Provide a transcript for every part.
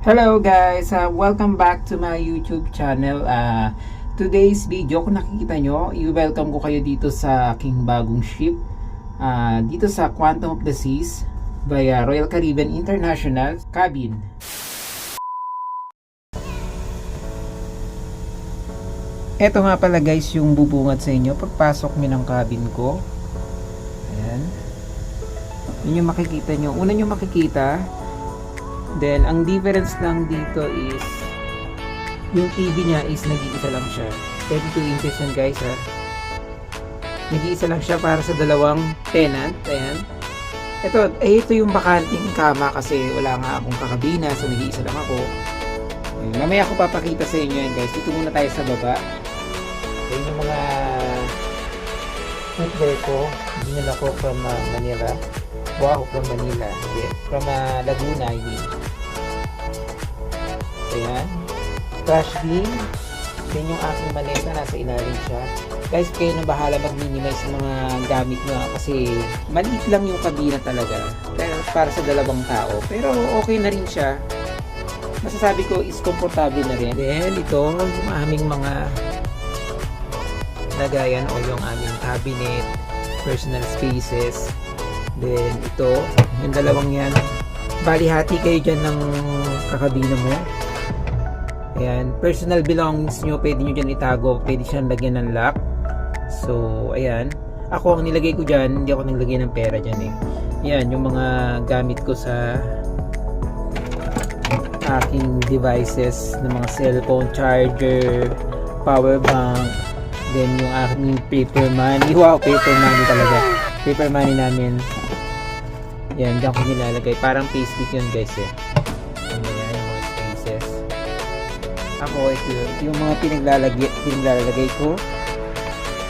Hello guys! Welcome back to my YouTube channel. Today's video, kung nakikita nyo, i-welcome ko kayo dito sa aking bagong ship. Dito sa Quantum of the Seas via Royal Caribbean International Cabin. Ito nga pala guys yung bubungad sa inyo pagpasok nyo ng cabin ko. Ayan. Yun yung makikita nyo. Una nyo makikita. Then, ang difference lang dito is yung TV niya is nag-iisa lang siya. 32 inches yan guys ha. Nag-iisa lang siya para sa dalawang tenant. Ayan. Ito yung bakanting kama kasi wala nga akong kakabina. So, nag-iisa lang ako. Ayan. Mamaya ko papakita sa inyo yan guys. Dito muna tayo sa baba. Ayan yung mga footwear ko. Dinala ko from Manila. Wow, from Manila. Hindi. From Laguna, I mean. Ayan. Trash bin. Then yung aking maleta, nasa ilalim siya. Guys, kayo na bahala mag-minimize ng mga gamit nyo kasi maliit lang yung kabina talaga. Pero para sa dalawang tao. Pero okay na rin siya. Masasabi ko is komportable na rin. Then ito, yung aming mga lagayan o yung aming cabinet, personal spaces. Then ito, yung dalawang yan. Bali hati kayo dyan ng kakabina mo. Ayan, personal belongings nyo, pwede nyo dyan itago, pwede siyang lagyan ng lock. So, ayan. Ako, ang nilagay ko dyan, hindi ako nilagay ng pera dyan eh. Ayan, yung mga gamit ko sa aking devices, ng mga cellphone, charger, power bank, then yung aking paper money. Wow, paper money talaga. Paper money namin. Yan, dyan ko nilalagay. Parang payslip yun guys eh. Ayan, yung mga spaces. Ako, ito yung mga pinaglalagay ko.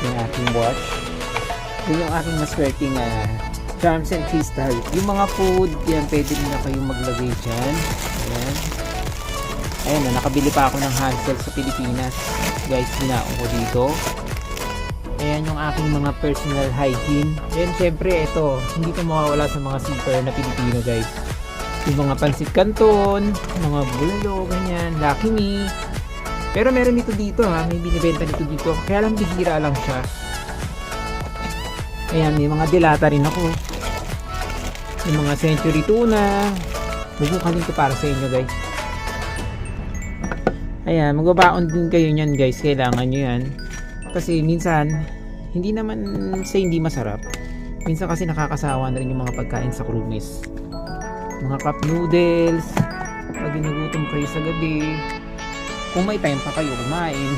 Yung aking watch. Yun yung aking maswerteng charms and crystal. Yung mga food, yan, pwede rin na kayong maglagay dyan. Ayan. Ayan, nakabili pa ako ng handset sa Pilipinas. Guys, ginaon ko dito. Ayan yung aking mga personal hygiene. Then syempre ito, hindi ito mawawala sa mga zipper na Pilipino guys. Yung mga pansit canton, mga bulalo, ganyan, Lucky Me. Pero meron dito ha, may binibenta dito. Kaya lang bihira lang siya. Ayan, may mga dilata rin ako. Yung mga Century Tuna. Bubukalin ko para sa inyo guys. Ayan, magbabaon din kayo nyan guys. Kailangan nyo yan. Kasi minsan, hindi naman sa hindi masarap. Minsan kasi nakakasawa na rin yung mga pagkain sa cruise. Mga cup noodles, pag ginugutom kayo sa gabi, kung may time pa kayo kumain.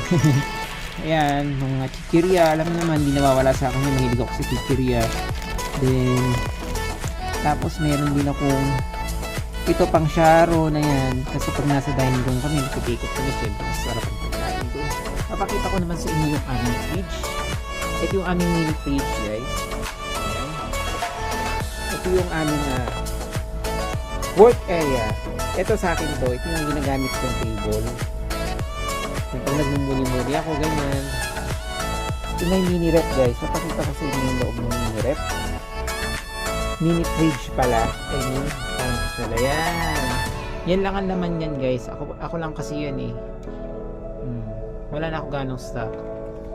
Ayan, mga chichirya, alam mo naman, hindi nawawala sa akin yung mahilig ako sa chichirya. Then, tapos meron din akong ito pang sharo na yan. Kasi pag nasa dining room kami, nakikikot kami, syempre, masarap ang pagkain doon. Papakita ko naman sa inyo yung aming fridge. Ito yung aming mini fridge guys. Ayan. Ito yung aming work area. Ito sa akin to. Ito yung ginagamit kong table. Pag nagmumuli-muli ako ganyan. Ito may mini rep guys. Papakita ko sa inyo yung loob ng mini rep. Mini fridge pala. I mean, yan. Yan lang ang naman yan guys. Ako lang kasi yan eh. Wala na ako ganong stock.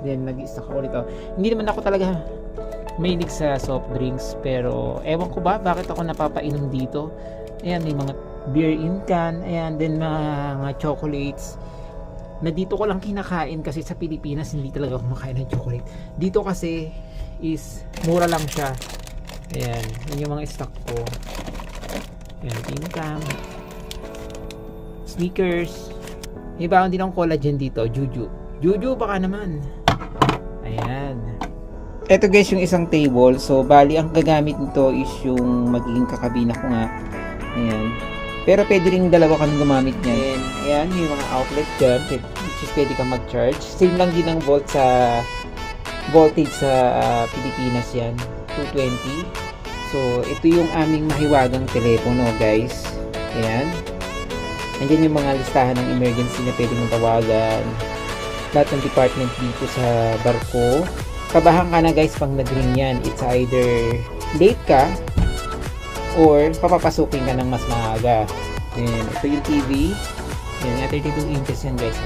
Then nag-stock ako nito. Hindi naman ako talaga mahilig sa soft drinks, pero ewan ko ba bakit ako napapainom dito. Ayan, may mga beer in can. Ayan, then mga chocolates na dito ko lang kinakain kasi sa Pilipinas hindi talaga ako makain ng chocolate. Dito kasi is mura lang siya. Ayan, yun yung mga stock ko. Ayan, in can, sneakers. Iba din ang collagen dito, Juju baka naman. Ayan. Ito guys yung isang table. So bali ang gagamit nito is yung magiging kakabina ko nga. Ayan. Pero pwede rin dalawa kang gumamit niya. Ayan, yung mga outlet dyan, which is pwede kang mag-charge. Same lang din ang voltage sa Pilipinas yan, 220. So ito yung aming mahiwagang telepono guys. Ayan. Nandiyan yung mga listahan ng emergency na pwede mong tawagan. Lahat ng department dito sa barko. Kabahan ka na guys pag nag-ring yan. It's either late ka or papapasukin ka ng mas maaga. Then, ito yung TV. Yan, 32 inches yan guys.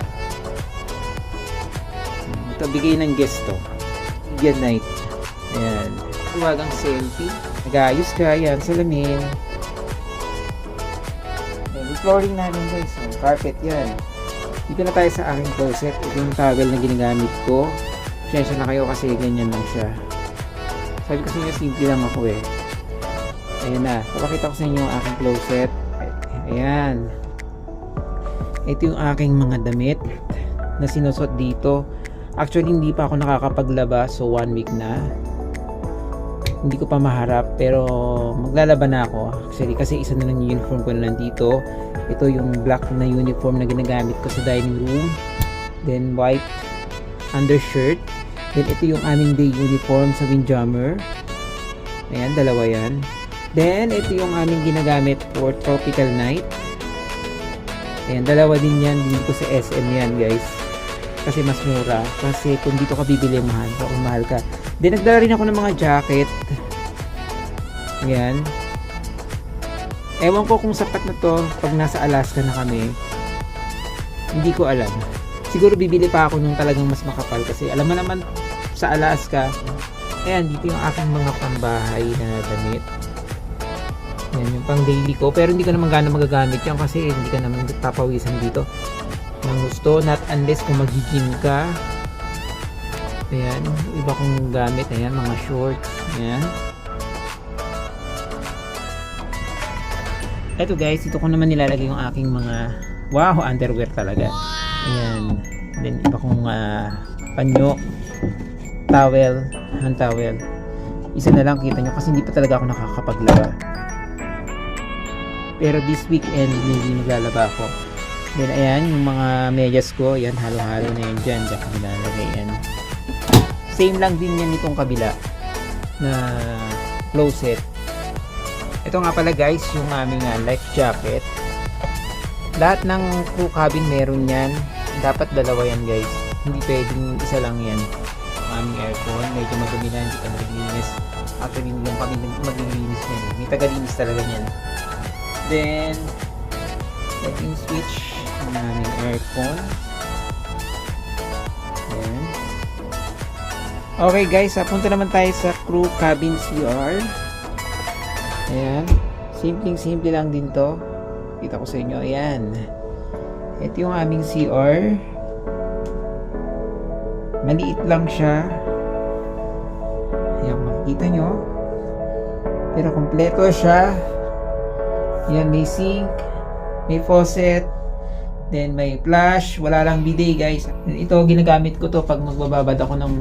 Ito, bigay ng guest to. Good night. Ayan. Tuwagang selfie. Nag-aayos ka. Yan, salamin. Ayan, yung flooring namin guys. Yung carpet yan. Dito na tayo sa aking closet. Ito yung towel na ginagamit ko. Pasensya na kayo kasi ganyan lang siya. Sabi ko sa inyo, simple lang ako eh. Ayan na. Papakita ko sa inyo yung aking closet. Ayan. Ito yung aking mga damit na sinusot dito. Actually, hindi pa ako nakakapaglaba. So, 1 week na. Hindi ko pa maharap. Pero, maglalaba na ako. Actually, kasi isa na lang yung uniform ko na nandito. Ito yung black na uniform na ginagamit ko sa dining room. Then, white undershirt. Then, ito yung aming day uniform sa Windjammer. Ayan, dalawa yan. Then, ito yung aming ginagamit for tropical night. Ayan, dalawa din yan. Bili ko sa SM yan, guys. Kasi mas mura. Kasi kung dito ka bibili, mahal. So, kung mahal ka. Then, nagdala rin ako ng mga jacket. Ayan. Ewan ko kung sapat na to pag nasa Alaska na kami. Hindi ko alam. Siguro bibili pa ako nung talagang mas makapal. Kasi alam mo naman sa Alaska. Ayan, dito yung aking mga pambahay na damit. Yan yung pang daily ko, pero hindi ko naman gano'ng magagamit yan kasi hindi ka naman papawisan dito ng gusto, not unless kung mag-gym ka. Ayan, iba kong gamit. Ayan, mga shorts. Ayan. Eto guys, ito ko naman nilalagay yung aking mga underwear talaga. Ayan, then iba kong panyo, towel, hand towel. Isa na lang, kita nyo kasi hindi pa talaga ako nakakapaglaba. Pero this weekend, hindi maglalaba ako. Then, ayan, yung mga medyas ko, yan, halo-halo na yan dyan. Diyan ko nilalagay yan. Same lang din yan itong kabila na closet. Ito nga pala guys, yung aming life jacket. Lahat ng crew cabin meron yan. Dapat dalawa yan guys. Hindi pwedeng isa lang yan. Ang aming aircon, medyo madumi na, hindi ka maglinis. Actually, hindi lang kami maglinis yan. May tagalinis talaga yan. Then, ito yung switch ng aming aircon. Ayan. Okay guys, punta naman tayo sa crew cabin CR. Ayan. Simpleng-simple lang din to. Kita ko sa inyo. Ayan. Ito yung aming CR. Maliit lang siya. Ayan, makikita nyo. Pero kompleto siya. Yan, may sink, may faucet, then may flush, wala lang bidet guys. Ito, ginagamit ko to pag magbababad ako ng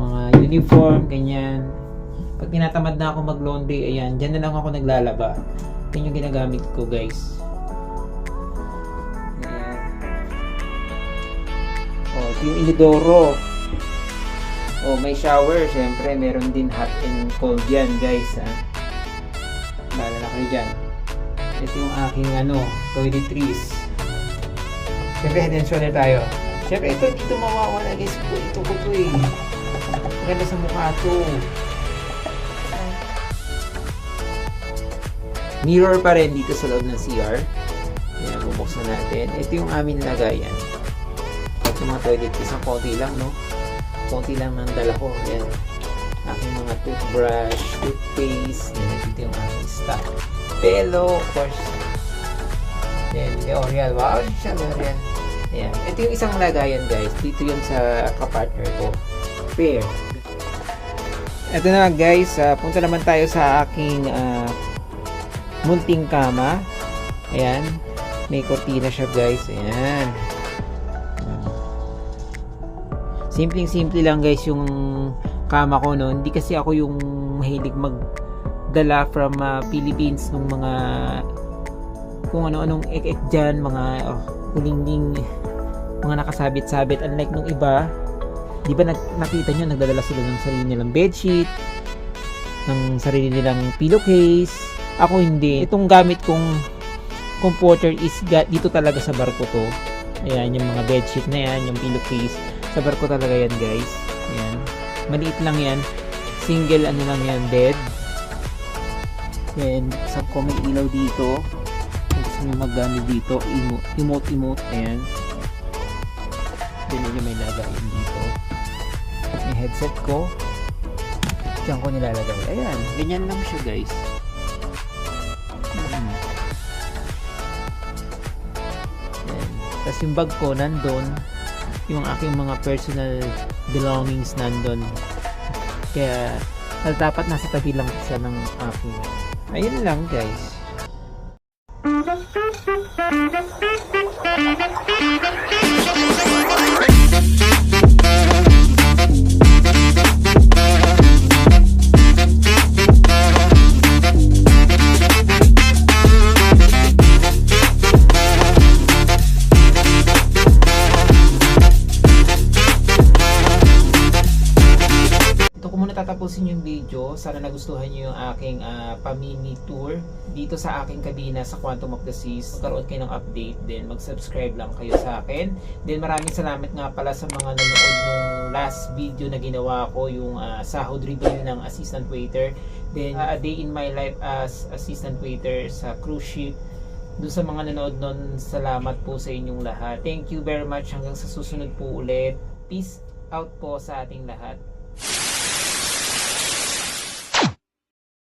mga uniform, ganyan. Pag tinatamad na ako mag-laundry, ayan, dyan na lang ako naglalaba. Yan yung ginagamit ko guys. Ayan. Oh, ito yung inodoro. Oh, may shower, syempre, meron din hot and cold yan guys. Bahala na kayo dyan. Ito yung aking toiletries. Siyempre head and shoulder tayo. Siyempre ito dito mawawala guys ko. Ito ko to eh. Maganda sa mukha to. Mirror pa rin dito sa loob ng CR. Ayan, bubuksan natin. Ito yung aming lagayan. Ito yung mga toiletries. Ang konti lang no. Konti lang ng dala ko. Ayan. Aking mga toothbrush, toothpaste. Ayan, dito yung aking stock. Pelo, of course. Then, L'Oreal. Wow, siya L'Oreal. Ayan. Ito yung isang lagayan, guys. Dito yun sa kapartner ko. Pair. Ito na, guys. Punta naman tayo sa aking munting kama. Ayan. May kortina siya, guys. Ayan. Simpleng-simple lang, guys, yung kama ko, no. Hindi kasi ako yung mahilig dala from Philippines nung mga kung ano-anong ek-ek dyan, mga hulingning mga nakasabit-sabit, unlike nung iba. Di ba nakita nyo, nagdadala sila ng sarili nilang bedsheet, ng sarili nilang pillowcase. Ako hindi. Itong gamit kong comforter is dito talaga sa barko to. Ayan, yung mga bedsheet na yan, yung pillowcase, sa barko talaga yan guys. Ayan, maliit lang yan, single lang yan bed. Then, sab ko may ilaw dito. Gusto gusto nyo mag-ano dito, emote, ayan. Then yun may lagayin dito. May headset ko. Diyan ko nilalagay. Ayan, ganyan lang siya guys. Tapos yung bag ko nandun, yung aking mga personal belongings nandun. Kaya dapat nasa tabi lang siya ng aking. Ayun lang guys. Tatapusin yung video. Sana nagustuhan nyo yung aking pa-mini tour dito sa aking kabina sa Quantum of the Seas. Magkaroon kayo ng update, then mag-subscribe lang kayo sa akin. Then maraming salamat nga pala sa mga nanood nung last video na ginawa ko, yung sahod reveal ng assistant waiter. Then a day in my life as assistant waiter sa cruise ship. Doon sa mga nanood nun, salamat po sa inyong lahat. Thank you very much. Hanggang sa susunod po ulit. Peace out po sa ating lahat.